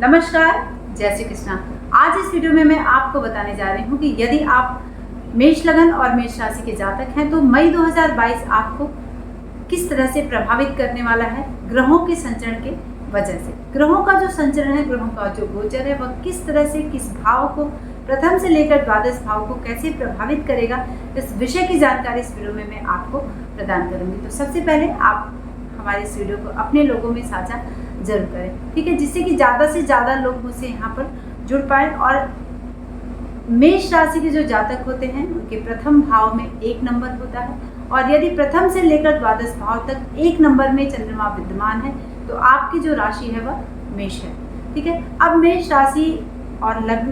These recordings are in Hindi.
नमस्कार, जय श्री कृष्णा। आज इस वीडियो में मैं आपको बताने जा रही हूँ कि यदि आप मेष लगन और मेष राशि के जातक हैं तो मई 2022 आपको किस तरह से प्रभावित करने वाला है ग्रहों के संचरण के वजह से। ग्रहों का जो संचरण है, ग्रहों का जो गोचर है, वह किस तरह से किस भाव को प्रथम से लेकर द्वादश भाव को कैसे प्रभावित करेगा, इस विषय की जानकारी इस वीडियो में मैं आपको प्रदान करूंगी। तो सबसे पहले आप हमारे इस वीडियो को अपने लोगों में साझा जरूर करें, ठीक है, जिससे कि ज़्यादा से ज़्यादा लोग मुझसे यहाँ पर जुड़ पाए। और मेष राशि के जो जातक होते हैं उनके प्रथम भाव में 1 नंबर होता है, और यदि प्रथम से लेकर द्वादश भाव तक 1 नंबर में चंद्रमा विद्यमान है तो आपकी जो राशि है वह मेष है, ठीक है। अब मेष राशि और लग्न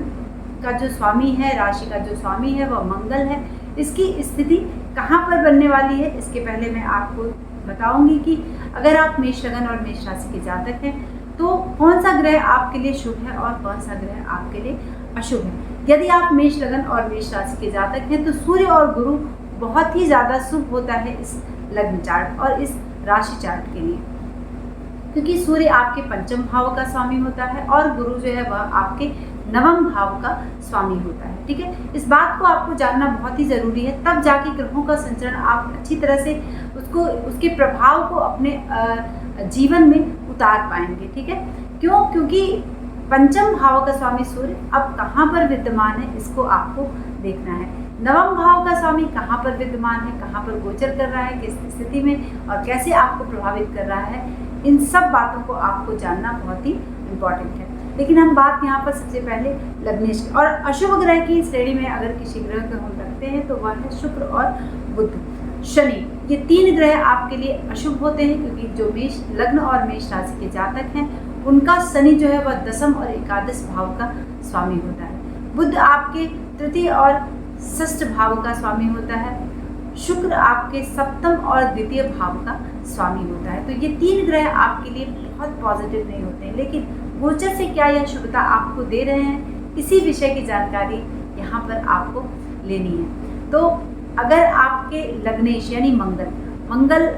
का जो स्वामी है, राशि का जो स्वामी है वह मंगल है। इसकी स्थिति कहाँ पर बनने वाली है, इसके पहले मैं आपको बताऊंगी कि अगर आप मेष लगन और मेष राशि के जातक हैं तो कौन सा ग्रह आपके लिए शुभ है और कौन सा ग्रह आपके लिए अशुभ है। यदि आप मेष लगन और मेष राशि के जातक हैं तो सूर्य और गुरु बहुत ही ज़्यादा शुभ होता है इस लग्न चार्ट और इस राशि चार्ट के लिए, क्योंकि सूर्य आपके पंचम भाव का स्वामी होता है और गुरु जो है वह आपके नवम भाव का स्वामी होता है, ठीक है। इस बात को आपको जानना बहुत ही ज़रूरी है, तब जाके ग्रहों का संचरण आप अच्छी तरह से उसके प्रभाव को अपने जीवन में उतार पाएंगे, ठीक है। क्यों? क्योंकि पंचम भाव का स्वामी सूर्य अब कहाँ पर विद्यमान है इसको आपको देखना है। नवम भाव का स्वामी कहाँ पर विद्यमान है, कहाँ पर गोचर कर रहा है, किस स्थिति में और कैसे आपको प्रभावित कर रहा है, इन सब बातों को आपको जानना बहुत ही इम्पॉर्टेंट है। लेकिन हम बात यहाँ पर सबसे पहले लग्नेश और अशुभ ग्रह की श्रेणी में अगर किसी ग्रह को हम रखते हैं तो वह है शुक्र और बुध, शनि। ये 3 ग्रह आपके लिए अशुभ होते हैं, क्योंकि जो मेष लग्न और मेष राशि के जातक हैं उनका शनि जो है वह दसम और एकादश भाव का स्वामी होता है। बुध आपके तृतीय और षष्ठ भाव का स्वामी होता है। शुक्र आपके सप्तम और द्वितीय भाव का स्वामी होता है। तो ये 3 ग्रह आपके लिए बहुत पॉजिटिव नहीं होते हैं, लेकिन गोचर से क्या यह शुभता आपको दे रहे हैं, इसी विषय की जानकारी यहाँ पर आपको लेनी है। तो अगर आपके लग्नेश यानी मंगल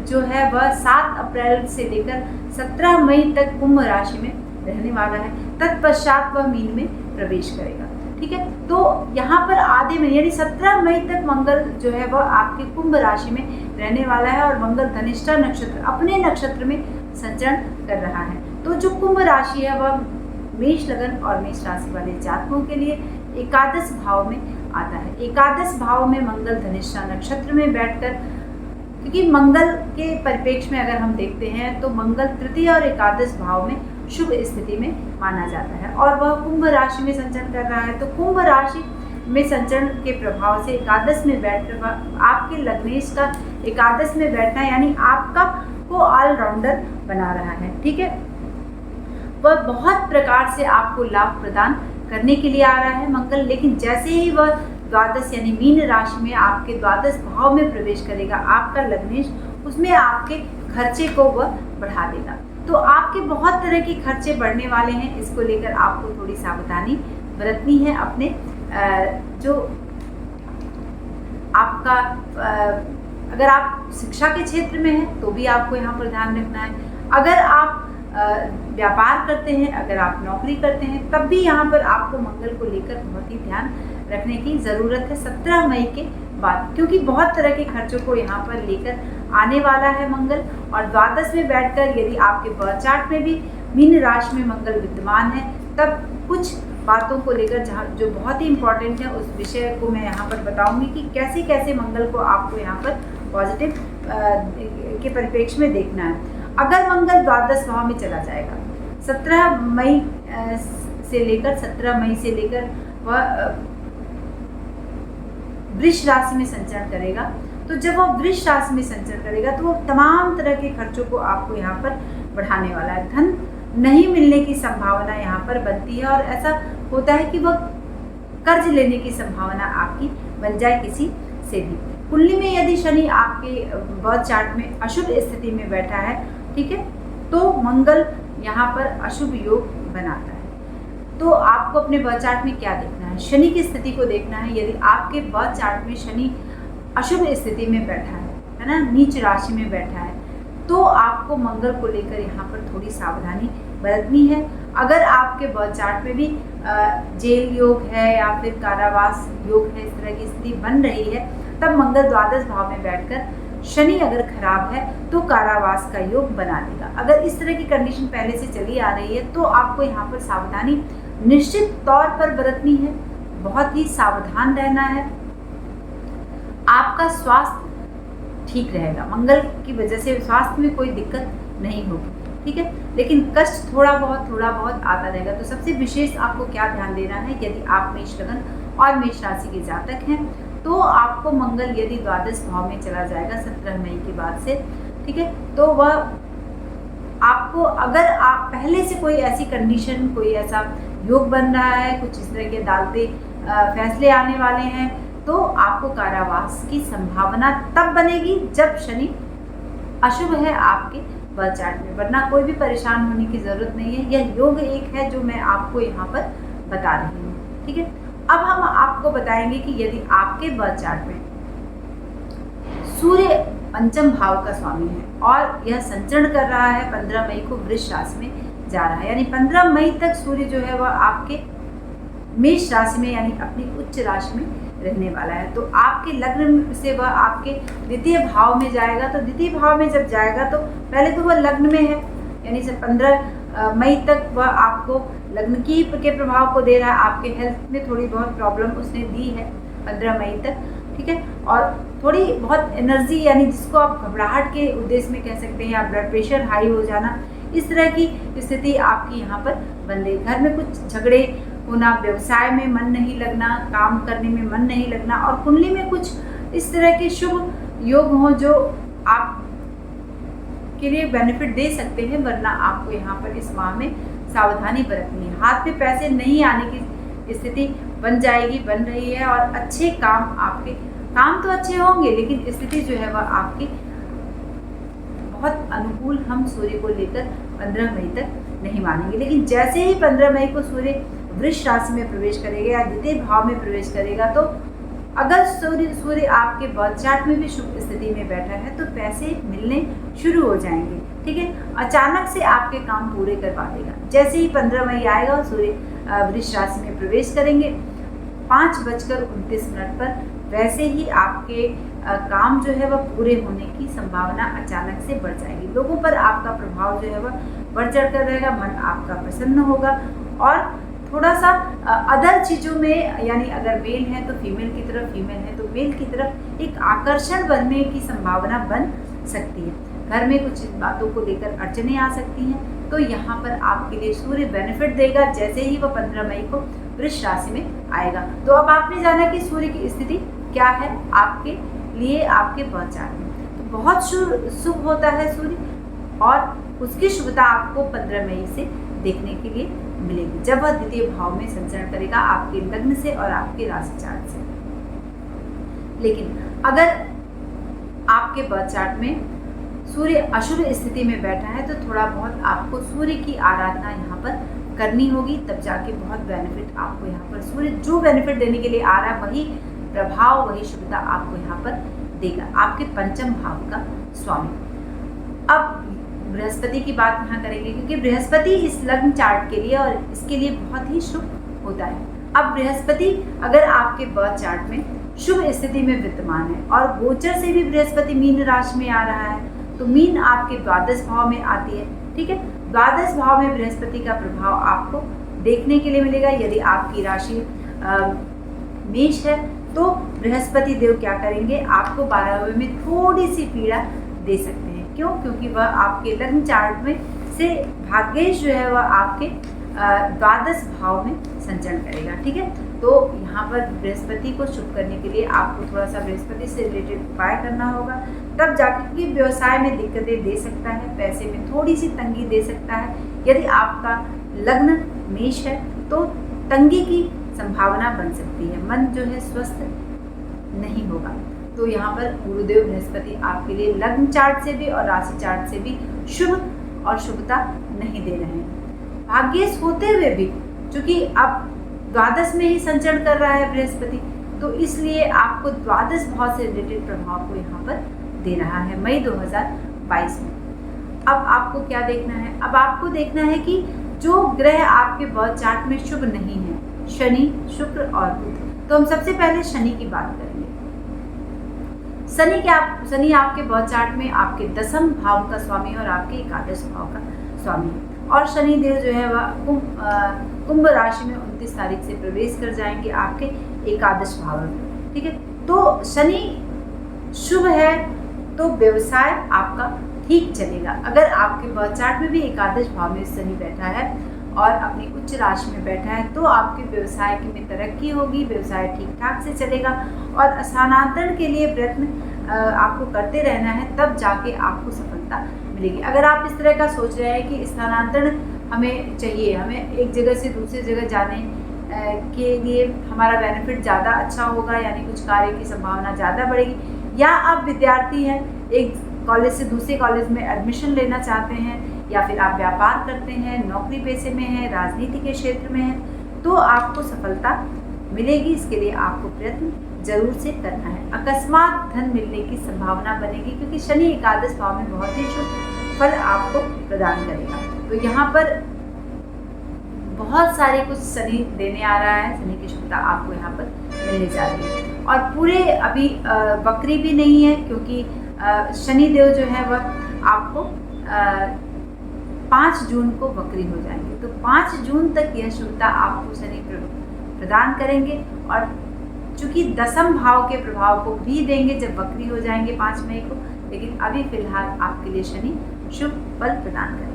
जो है वह 7 अप्रैल से लेकर 17 मई तक कुंभ राशि में रहने वाला है, तत्पश्चात वह मीन में प्रवेश करेगा, ठीक है। तो यहाँ पर आधे में यानी 17 मई तक मंगल जो है वह आपके कुंभ राशि में रहने वाला है और मंगल धनिष्ठा नक्षत्र अपने नक्षत्र में संचरण कर रहा है। तो जो कुंभ राशि है वह मेष लगन और मेष राशि वाले जातकों के लिए एकादश भाव में आता है। एकादश भाव में मंगल धनिष्ठा नक्षत्र में बैठकर, क्योंकि मंगल के परिप्रेक्ष्य में अगर हम देखते हैं तो मंगल तृतीय और एकादश भाव में शुभ स्थिति में माना जाता है और वह कुंभ राशि में संचरण कर रहा है। तो कुंभ राशि में संचरण के प्रभाव से एकादश में बैठकर आपके लग्नेश का एकादश में बैठना यानी आपका को ऑलराउंडर बना रहा है, ठीक है। वह बहुत प्रकार से आपको लाभ प्रदान करने के लिए आ रहा है मंगल, लेकिन जैसे ही वह द्वादश यानी मीन राशि में आपके द्वादश भाव में प्रवेश करेगा आपका लग्नेश, उसमें आपके खर्चे को वह बढ़ा देगा। तो आपके बहुत तरह के खर्चे बढ़ने वाले हैं, इसको लेकर आपको थोड़ी सावधानी बरतनी है। अपने जो आपका अगर आप शिक्षा के क्षेत्र में हैं तो भी आपको यहाँ पर ध्यान रखना है। अगर आप व्यापार करते हैं, अगर आप नौकरी करते हैं, तब भी यहाँ पर आपको मंगल को लेकर बहुत ही ध्यान रखने की ज़रूरत है 17 मई के बाद, क्योंकि बहुत तरह के खर्चों को यहाँ पर लेकर आने वाला है मंगल। और द्वादश में बैठकर यदि आपके बर्थ चार्ट में भी मीन राशि में मंगल विद्यमान है तब कुछ बातों को लेकर जहाँ जो बहुत ही इंपॉर्टेंट है उस विषय को मैं यहाँ पर बताऊँगी कि कैसे कैसे मंगल को आपको यहाँ पर पॉजिटिव के परिप्रेक्ष्य में देखना है। अगर मंगल द्वादश भाव में चला जाएगा 17 मई से लेकर वह वृष राशि में संचरण करेगा, तो जब वह वृष राशि में संचरण करेगा तो वो तमाम तरह के खर्चों को आपको यहाँ पर बढ़ाने वाला है। धन नहीं मिलने की संभावना यहाँ पर बनती है और ऐसा होता है कि वह कर्ज लेने की संभावना आपकी बन जाए किसी से भी। कुंडली में यदि शनि आपके बर्थ चार्ट में अशुभ स्थिति में बैठा है, ठीक है, तो मंगल यहाँ पर अशुभ योग बनाता है। तो आपको अपने बर्थ चार्ट में क्या देखना है, शनि की स्थिति को देखना है। यदि आपके बर्थ चार्ट में शनि अशुभ स्थिति में बैठा है ना, नीच राशि में बैठा है, तो आपको मंगल को लेकर यहाँ पर थोड़ी सावधानी बरतनी है। अगर आपके बर्थ चार्ट में भी जेल योग है या फिर कारावास योग है, इस तरह की स्थिति बन रही है, तब मंगल द्वादश भाव में बैठकर शनि अगर खराब है तो कारावास का योग बना देगा। अगर इस तरह की कंडीशन पहले से चली आ रही है तो आपको यहाँ पर सावधानी निश्चित तौर पर बरतनी है, बहुत ही सावधान रहना है। आपका स्वास्थ्य ठीक रहेगा, मंगल की वजह से स्वास्थ्य में कोई दिक्कत नहीं होगी, ठीक है, लेकिन कष्ट थोड़ा बहुत आता रहेगा। तो सबसे विशेष आपको क्या ध्यान देना है, यदि आप मेष लगन और मेष राशि के जातक हैं तो आपको मंगल यदि द्वादश भाव में चला जाएगा 17 मई के बाद से, ठीक है, तो वह आपको, अगर आप पहले से कोई ऐसी कंडीशन, कोई ऐसा योग बन रहा है, कुछ इस तरह के अदालती फैसले आने वाले हैं, तो आपको कारावास की संभावना तब बनेगी जब शनि अशुभ है आपके बर्थ चार्ट में, वरना कोई भी परेशान होने की जरूरत नहीं है। यह योग एक है जो मैं आपको यहाँ पर बता रही हूँ, ठीक है। अब हम आपको बताएंगे कि यदि आपके बर्थ चार्ट में सूर्य पंचम भाव का स्वामी है और यह संचरण कर रहा है 15 मई को वृष राशि में जा रहा है, यानी 15 मई तक सूर्य जो है वह आपके मेष राशि में यानी अपनी उच्च राशि में रहने वाला है, तो आपके लग्न से वह आपके द्वितीय भाव में जाएगा। तो द्वितीय भाव में जब जाएगा तो पहले तो वह लग्न में है, यानी से 15 मई तक वह आपको लग्न की के प्रभाव को दे रहा है। आपके हेल्थ में थोड़ी बहुत प्रॉब्लम उसने दी है 15 मई तक, ठीक है, और थोड़ी बहुत एनर्जी, यानी जिसको आप घबराहट के उद्देश्य में कह सकते हैं, या ब्लड प्रेशर हाई हो जाना, इस तरह की स्थिति आपकी यहाँ पर बन रही। घर में कुछ झगड़े होना, व्यवसाय में मन नहीं लगना, काम करने में मन नहीं लगना, और कुंडली में कुछ इस तरह के शुभ योग हों जो आप के लिए बेनिफिट दे सकते हैं, वरना आपको यहाँ पर इस माह में सावधानी बरतनी है। हाथ में पैसे नहीं आने की स्थिति बन जाएगी, बन रही है, और अच्छे काम, आपके काम तो अच्छे होंगे लेकिन स्थिति जो है वह आपकी बहुत अनुकूल हम सूर्य को लेकर 15 मई तक नहीं मानेंगे। लेकिन जैसे ही 15 मई को सूर्य वृष राशि में प्रवेश करेगा या द्वितीय भाव में प्रवेश करेगा, तो अगर सूर्य आपके बर्थ चार्ट में भी शुभ स्थिति में बैठा है तो पैसे मिलने शुरू हो जाएंगे, ठीक है, अचानक से आपके काम पूरे करवा देगा। जैसे ही 15 मई आएगा सूर्य वृष राशि में प्रवेश करेंगे 5:29 पर, वैसे ही आपके काम जो है वह पूरे होने की संभावना अचानक से बढ़ जाएगी। लोगों पर आपका प्रभाव जो है वह बढ़ चढ़ कर रहेगा, मन आपका प्रसन्न होगा, और थोड़ा सा अदर चीज़ों में, यानी अगर मेल है तो फीमेल की तरफ, फीमेल है तो मेल की तरफ एक आकर्षण बनने की संभावना बन सकती है। घर में कुछ बातों को लेकर अड़चने आ सकती हैं, तो यहाँ पर आपके लिए सूर्य बेनिफिट देगा जैसे ही वह 15 मई को वृष राशि में आएगा। तो अब आपने जाना कि सूर्य की स्थिति क्या है आपके लिए, आपके बर्थ चार्ट में। तो बहुत शुभ होता है सूर्य, और उसकी शुभता आपको 15 मई से देखने के लिए मिलेगी, जब वह द्वितीय भाव में संचरण करेगा आपके लग्न से और आपके राशि चार्ट से। लेकिन अगर आपके बर्थ चार्ट में सूर्य अशुभ स्थिति में बैठा है तो थोड़ा बहुत आपको सूर्य की आराधना यहाँ पर करनी होगी, तब जाके बहुत बेनिफिट आपको यहाँ पर सूर्य जो बेनिफिट देने के लिए आ रहा है वही प्रभाव, वही शुभता आपको यहाँ पर देगा, आपके पंचम भाव का स्वामी। अब बृहस्पति की बात यहाँ करेंगे, क्योंकि बृहस्पति इस लग्न चार्ट के लिए और इसके लिए बहुत ही शुभ होता है। अब बृहस्पति अगर आपके बर्थ चार्ट में शुभ स्थिति में विद्यमान है और गोचर से भी बृहस्पति मीन राशि में आ रहा है, तो मीन आपके द्वादश भाव में आती है, ठीक है। द्वादश भाव में बृहस्पति का प्रभाव आपको देखने के लिए मिलेगा। यदि आपकी राशि मेष है तो बृहस्पति देव क्या करेंगे, आपको 12वें में थोड़ी सी पीड़ा दे सकते हैं। क्यों? क्योंकि वह आपके लग्न चार्ट में से भाग्येश जो है वह आपके द्वादश भाव में संचरण करेगा, ठीक है। तो यहाँ पर बृहस्पति को शुभ करने के लिए आपको थोड़ा सा बृहस्पति से रिलेटेड उपाय करना होगा, तब जाकर, क्योंकि व्यवसाय में दिक्कतें दे सकता है, पैसे में थोड़ी सी तंगी दे सकता है। यदि आपका लग्न मेष है तो तंगी की संभावना बन सकती है, मन जो है स्वस्थ नहीं होगा। तो यहाँ पर गुरुदेव बृहस्पति आपके लिए लग्न चार्ट से भी और राशि चार्ट से भी शुभ और शुभता नहीं दे रहे हैं। भाग्येश होते हुए भी चूंकि अब द्वादश में ही संचरण कर रहा है बृहस्पति, तो इसलिए आपको द्वादश भाव से रिलेटेड प्रभाव को यहाँ पर दे रहा है मई 2022 में। अब आपको क्या देखना है? अब आपको देखना है कि जो ग्रह आपके बर्थ चार्ट में शुभ नहीं है, शनि, शुक्र और बुध। तो हम सबसे पहले शनि की बात करेंगे। शनि आपके बर्थ चार्ट में आपके 10वें भाव का स्वामी और आपके 11वें भाव का स्वामी है। और शनि देव जो है वह कुंभ राशि में 29 तारीख से प्रवेश कर जाएंगे आपके 11वें भाव में। ठीक है, तो शनि शुभ है तो व्यवसाय आपका ठीक चलेगा। अगर आपके बर्थ चार्ट में भी 11वें भाव में शनि बैठा है और अपनी उच्च राशि में बैठा है तो आपके व्यवसाय में तरक्की होगी, व्यवसाय ठीक ठाक से चलेगा। और स्थानांतरण के लिए प्रयत्न आपको करते रहना है, तब जाके आपको सफलता मिलेगी। अगर आप इस तरह का सोच रहे हैं कि स्थानांतरण हमें चाहिए, हमें एक जगह से दूसरी जगह जाने के लिए हमारा बेनिफिट ज़्यादा अच्छा होगा, यानी कुछ कार्य की संभावना ज़्यादा बढ़ेगी, या आप विद्यार्थी हैं, एक कॉलेज से दूसरे कॉलेज में एडमिशन लेना चाहते हैं, या फिर आप व्यापार करते हैं, नौकरी पेशे में हैं, राजनीति के क्षेत्र में हैं, तो आपको सफलता मिलेगी। इसके लिए आपको प्रयत्न जरूर से करना है। अकस्मात धन मिलने की संभावना बनेगी, क्योंकि शनि 11वें भाव में बहुत ही शुभ फल आपको प्रदान करेगा। तो यहाँ पर बहुत सारे कुछ शनि देने आ रहा है, शनि की शुभता आपको यहाँ पर मिलने जा रही है। और पूरे अभी वक्री भी नहीं है, क्योंकि शनि देव जो है वह आपको 5 जून को वक्री हो जाएंगे। तो 5 जून तक यह शुभता आपको शनि प्रदान करेंगे, और चूंकि 10वें भाव के प्रभाव को भी देंगे जब वक्री हो जाएंगे 5 मई को, लेकिन अभी फिलहाल आपके लिए शनि शुभ फल प्रदान करेंगे।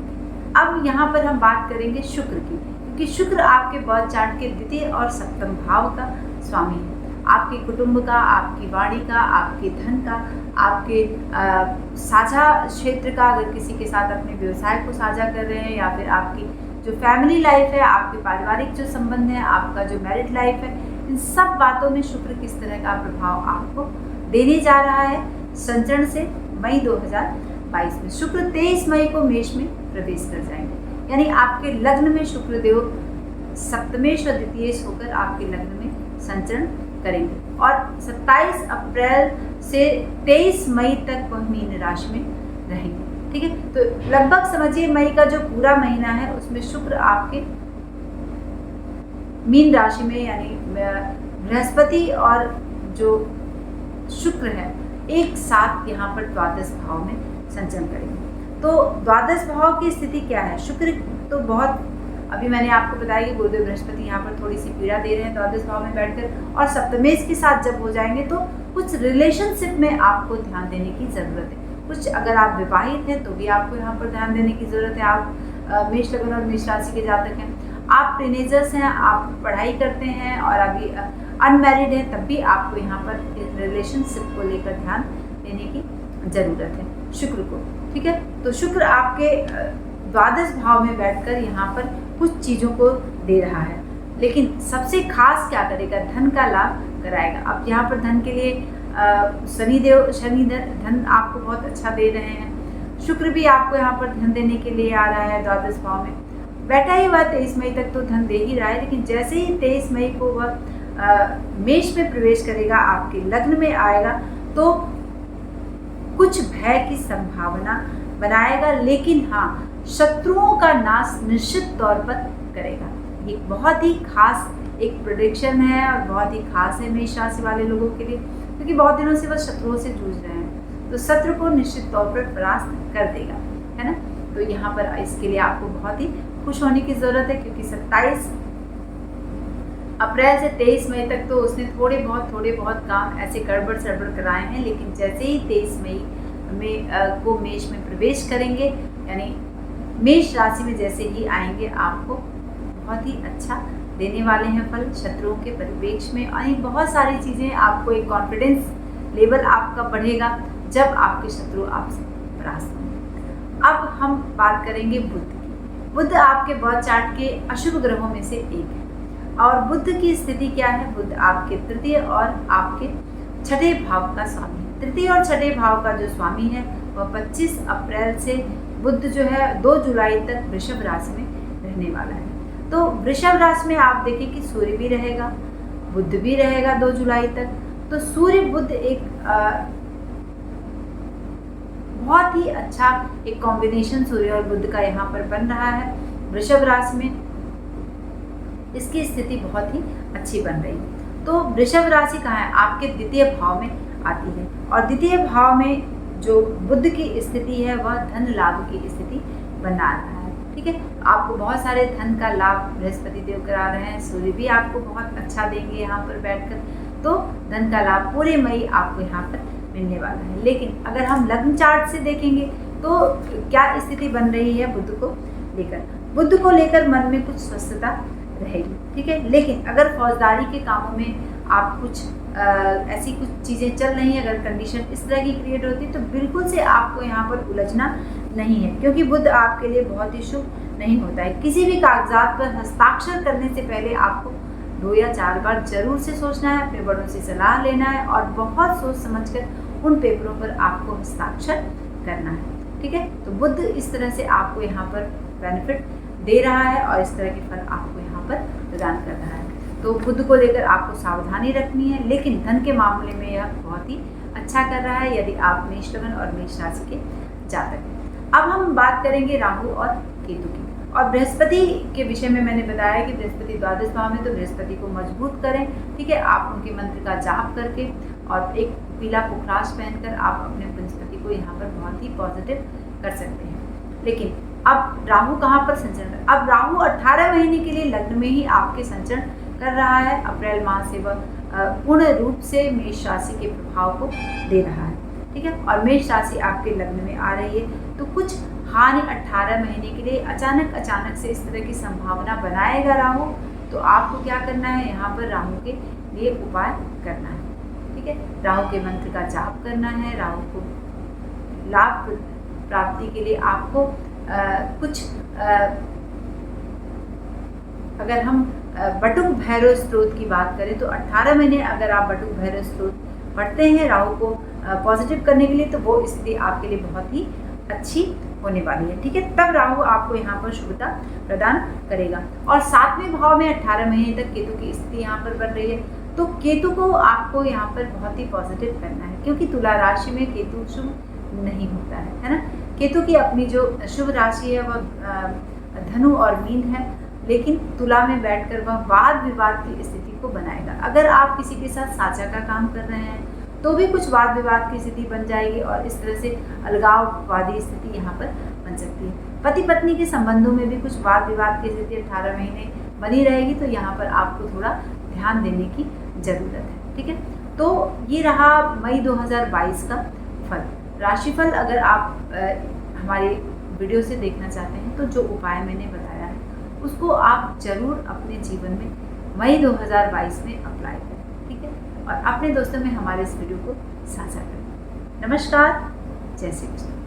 अब यहाँ पर हम बात करेंगे शुक्र की, क्योंकि शुक्र आपके बर्थ चार्ट के 2 और 7वें भाव का स्वामी है। आपके कुटुंब का, आपकी वाणी का, आपके धन का, आपके साझा क्षेत्र का, अगर किसी के साथ अपने व्यवसाय को साझा कर रहे हैं, या फिर आपकी जो फैमिली लाइफ है, आपके पारिवारिक जो संबंध है, आपका जो मैरिड लाइफ है, इन सब बातों में शुक्र किस तरह का प्रभाव आपको देने जा रहा है संचरण से मई 2022 में। शुक्र 23 मई को मेष में प्रवेश कर जाएंगे, यानी आपके लग्न में शुक्र देव सप्तमेश और द्वितीयेश होकर आपके लग्न में संचरण करेंगे। और 27 अप्रैल से 23 मई तक वह मीन राशि में रहेंगे। ठीक है, तो लगभग समझिए मई का जो पूरा महीना है उसमें शुक्र आपके मीन राशि में, यानी बृहस्पति और जो शुक्र है एक साथ यहाँ पर 12वें भाव में संचरण करेंगे। तो 12वें भाव की स्थिति क्या है? शुक्र तो बहुत, अभी मैंने आपको बताया कि गुरुदेव बृहस्पति यहाँ पर थोड़ी सी पीड़ा दे रहे हैं 12वें भाव में बैठकर, और सप्तमेश के साथ जब हो जाएंगे तो कुछ रिलेशनशिप में आपको ध्यान देने की ज़रूरत है। कुछ अगर आप विवाहित हैं तो भी आपको यहाँ पर ध्यान देने की ज़रूरत है। आप मेष लग्न और मेष राशि के जातक हैं, आप टीनेजर्स हैं, आप पढ़ाई करते हैं और अभी अनमैरिड हैं, तब भी आपको यहाँ पर रिलेशनशिप को लेकर ध्यान देने की ज़रूरत है शुक्र को। ठीक है, तो शुक्र आपके 12वें भाव में बैठकर यहाँ पर कुछ चीज़ों को दे रहा है, लेकिन सबसे खास क्या करेगा? धन का लाभ कराएगा। अब यहाँ पर धन के लिए शनि धन आपको बहुत अच्छा दे रहे हैं। शुक्र भी आपको यहाँ पर धन देने के लिए आ रहा है 12वें भाव में, बैठा ही हुआ 23 मई तक तो धन दे ही रहा है, लेकिन जैसे ही 23 मई को वह मेष में प्रवेश करेगा, आपके लग्न में आएगा, तो कुछ भय की संभावना बनाएगा, लेकिन हाँ, शत्रुओं का नाश निश्चित तौर पर करेगा। ये बहुत ही खास एक प्रेडिक्शन है और बहुत ही खास है मेष राशि वाले लोगों के लिए, क्योंकि बहुत दिनों से वह शत्रुओं से जूझ रहे हैं, तो शत्रु को निश्चित तौर पर परास्त कर देगा, है ना। तो यहाँ पर इसके लिए आपको बहुत ही खुश होने की ज़रूरत है, क्योंकि 27 अप्रैल से 23 मई तक तो उसने थोड़े बहुत काम ऐसे गड़बड़ सड़बड़ कराए हैं, लेकिन जैसे ही 23 मई में को मेष में प्रवेश करेंगे, यानी मेष राशि में जैसे ही आएंगे, आपको बहुत ही अच्छा देने वाले हैं फल शत्रुओं के परिवेश में। और बहुत सारी चीज़ें, आपको एक कॉन्फिडेंस लेवल आपका बढ़ेगा जब आपके शत्रु आपसे परास्त होंगे। अब हम बात करेंगे बुध की। बुध आपके बर्थ चार्ट के अशुभ ग्रहों में से एक है, और बुध की स्थिति क्या है? बुध आपके तृतीय और आपके छठे भाव का स्वामी है। तृतीय और छठे भाव का जो स्वामी है वह 25 अप्रैल से बुध जो है 2 जुलाई तक वृषभ राशि में रहने वाला है। तो वृषभ राशि में आप देखें कि सूर्य भी रहेगा, बुध भी रहेगा 2 जुलाई तक। तो सूर्य बुध एक बहुत ही अच्छा एक कॉम्बिनेशन सूर्य और बुध का यहाँ पर बन रहा है वृषभ राशि में। इसकी स्थिति बहुत ही अच्छी बन रही है। तो वृषभ राशि कहाँ है? आपके द्वितीय भाव में आती है और द्वितीय भाव में जो बुध की स्थिति है वह धन लाभ की स्थिति बना रहा है। ठीक है, आपको बहुत सारे धन का लाभ बृहस्पति देव करा रहे हैं, सूर्य भी आपको बहुत अच्छा देंगे यहाँ पर बैठकर। तो धन का लाभ पूरे मई आपको यहाँ पर मिलने वाला है। लेकिन अगर हम लग्न चार्ट से देखेंगे तो क्या स्थिति बन रही है बुध को लेकर? बुध को लेकर मन में कुछ स्वस्थता रहेगी। ठीक है, लेकिन अगर फौजदारी के कामों में आप कुछ ऐसी कुछ चीज़ें चल रही हैं, अगर कंडीशन इस तरह की क्रिएट होती है तो बिल्कुल से आपको यहाँ पर उलझना नहीं है, क्योंकि बुध आपके लिए बहुत ही शुभ नहीं होता है। किसी भी कागजात पर हस्ताक्षर करने से पहले आपको 2 या 4 बार जरूर से सोचना है, अपने बड़ों से सलाह लेना है और बहुत सोच समझकर उन पेपरों पर आपको हस्ताक्षर करना है। ठीक है, तो बुध इस तरह से आपको यहाँ पर बेनिफिट दे रहा है और इस तरह के फल आपको यहाँ पर प्रदान कर रहा है। तो बुध को लेकर आपको सावधानी रखनी है, लेकिन धन के मामले में यह बहुत ही अच्छा कर रहा है यदि आप मेष लग्न और मेष राशि के जातक हैं। अब हम बात करेंगे राहु और केतु की। और बृहस्पति के विषय में मैंने बताया कि बृहस्पति द्वादश भाव में, तो बृहस्पति को मजबूत करें। ठीक है, आप उनके मंत्र का जाप करके और एक पीला पुखराज पहनकर आप अपने बृहस्पति को यहाँ पर बहुत ही पॉजिटिव कर सकते हैं। लेकिन अब राहु कहाँ पर संचरण कर? अब राहु 18 महीने के लिए लग्न में ही आपके संचरण कर रहा है। अप्रैल माह से वह पूर्ण रूप से मेष राशि के प्रभाव को दे रहा है। ठीक है, और मेष राशि आपके लग्न में आ रही है, तो कुछ हानि 18 महीने के लिए अचानक से इस तरह की संभावना बनाएगा राहु। तो आपको क्या करना है? यहाँ पर राहु के लिए उपाय करना है। ठीक है, राहु के मंत्र का जाप करना है। राहु को लाभ प्राप्ति के लिए आपको कुछ अगर हम बटुक भैरव स्त्रोत की बात करें तो 18 महीने अगर आप बटुक भैरव स्त्रोत पढ़ते हैं राहु को पॉजिटिव करने के लिए, तो वो स्थिति आपके लिए बहुत ही अच्छी होने वाली है। ठीक है, तब राहु आपको यहाँ पर शुभता प्रदान करेगा। और 7वें भाव में 18 महीने तक केतु की स्थिति यहाँ पर बन रही है, तो केतु को आपको यहाँ पर बहुत ही पॉजिटिव करना है, क्योंकि तुला राशि में केतु शुभ नहीं होता है ना। केतु की अपनी जो शुभ राशि है वह धनु और मीन है, लेकिन तुला में बैठकर वह वाद विवाद की स्थिति को बनाएगा। अगर आप किसी के साथ साझा का काम कर रहे हैं तो भी कुछ वाद विवाद की स्थिति बन जाएगी और इस तरह से अलगाववादी स्थिति यहाँ पर बन सकती है। पति पत्नी के संबंधों में भी कुछ वाद विवाद की स्थिति 18 महीने बनी रहेगी, तो यहाँ पर आपको थोड़ा ध्यान देने की ज़रूरत है। ठीक है, तो ये रहा मई 2022 का फल राशिफल। अगर आप हमारे वीडियो से देखना चाहते हैं तो जो उपाय मैंने बताया है उसको आप जरूर अपने जीवन में मई 2022 में अप्लाई करें। ठीक है, और अपने दोस्तों में हमारे इस वीडियो को साझा करें। नमस्कार, जय श्री कृष्ण।